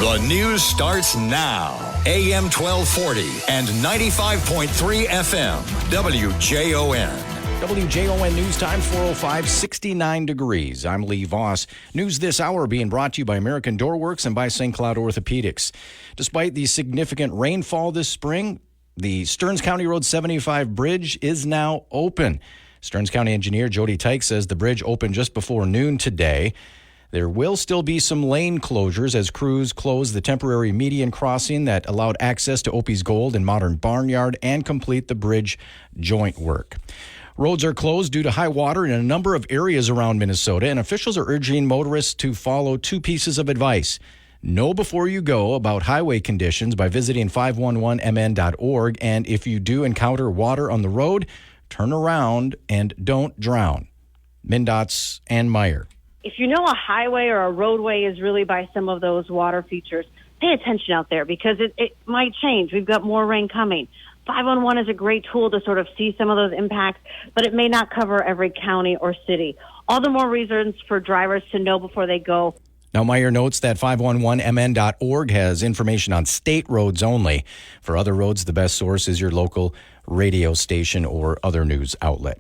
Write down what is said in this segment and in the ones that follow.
The news starts now. AM 1240 and 95.3 FM. WJON. WJON News Time, 4:05, 69 degrees. I'm Lee Voss. News this hour being brought to you by American Doorworks and by St. Cloud Orthopedics. Despite the significant rainfall this spring, the Stearns County Road 75 bridge is now open. Stearns County engineer Jody Tyke says the bridge opened just before noon today. There will still be some lane closures as crews close the temporary median crossing that allowed access to Opie's Gold and Modern Barnyard and complete the bridge joint work. Roads are closed due to high water in a number of areas around Minnesota, and officials are urging motorists to follow two pieces of advice. Know before you go about highway conditions by visiting 511mn.org, and if you do encounter water on the road, turn around and don't drown. MnDOT's Ann Meyer. If you know a highway or a roadway is really by some of those water features, pay attention out there because it might change. We've got more rain coming. 511 is a great tool to sort of see some of those impacts, but it may not cover every county or city. All the more reasons for drivers to know before they go. Now, Meyer notes that 511mn.org has information on state roads only. For other roads, the best source is your local radio station or other news outlet.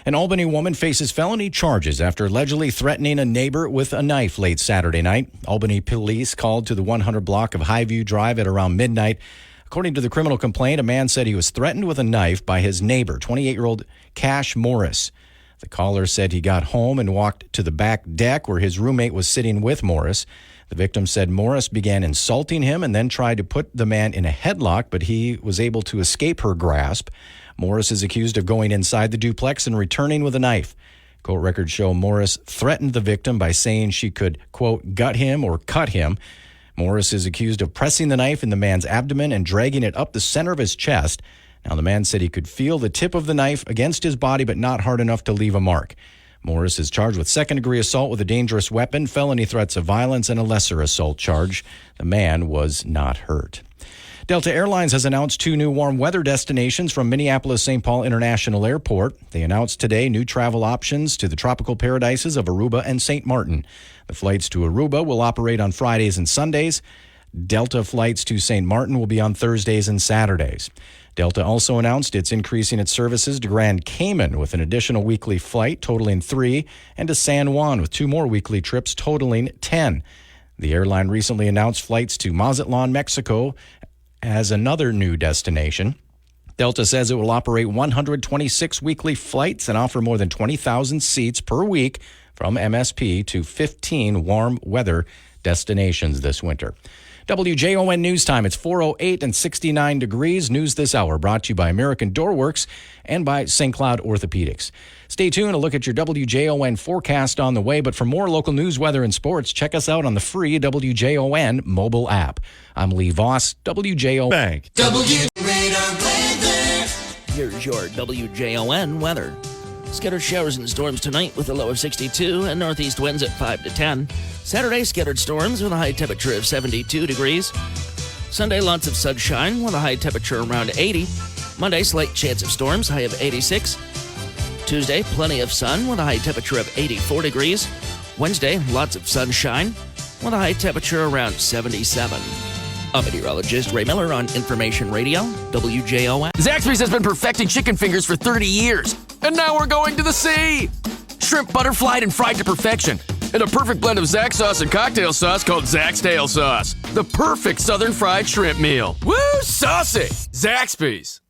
An Albany woman faces felony charges after allegedly threatening a neighbor with a knife late Saturday night. Albany police called to the 100 block of Highview Drive at around midnight. According to the criminal complaint, a man said he was threatened with a knife by his neighbor, 28-year-old Cash Morris. The caller said he got home and walked to the back deck where his roommate was sitting with Morris. The victim said Morris began insulting him and then tried to put the man in a headlock, but he was able to escape her grasp. Morris is accused of going inside the duplex and returning with a knife. Court records show Morris threatened the victim by saying she could, quote, gut him or cut him. Morris is accused of pressing the knife in the man's abdomen and dragging it up the center of his chest. Now, the man said he could feel the tip of the knife against his body, but not hard enough to leave a mark. Morris is charged with second-degree assault with a dangerous weapon, felony threats of violence, and a lesser assault charge. The man was not hurt. Delta Airlines has announced two new warm weather destinations from Minneapolis-St. Paul International Airport. They announced today new travel options to the tropical paradises of Aruba and St. Martin. The flights to Aruba will operate on Fridays and Sundays. Delta flights to St. Martin will be on Thursdays and Saturdays. Delta also announced it's increasing its services to Grand Cayman with an additional weekly flight totaling 3, and to San Juan with 2 more weekly trips totaling 10. The airline recently announced flights to Mazatlan, Mexico as another new destination. Delta says it will operate 126 weekly flights and offer more than 20,000 seats per week from MSP to 15 warm weather destinations this winter. WJON News Time. It's 4:08 and 69 degrees. News this hour brought to you by American Doorworks and by St. Cloud Orthopedics. Stay tuned to look at your WJON forecast on the way. But for more local news, weather, and sports, check us out on the free WJON mobile app. I'm Lee Voss, WJON. Bank. Here's your WJON weather. Scattered showers and storms tonight with a low of 62 and northeast winds at 5 to 10. Saturday, scattered storms with a high temperature of 72 degrees. Sunday, lots of sunshine with a high temperature around 80. Monday, slight chance of storms, high of 86. Tuesday, plenty of sun with a high temperature of 84 degrees. Wednesday, lots of sunshine with a high temperature around 77. I'm meteorologist Ray Miller on Information Radio, WJON. Zaxby's has been perfecting chicken fingers for 30 years. And now we're going to the sea! Shrimp butterflied and fried to perfection. And a perfect blend of Zax sauce and cocktail sauce called Zax Tail Sauce. The perfect southern fried shrimp meal. Woo, saucy! Zaxby's.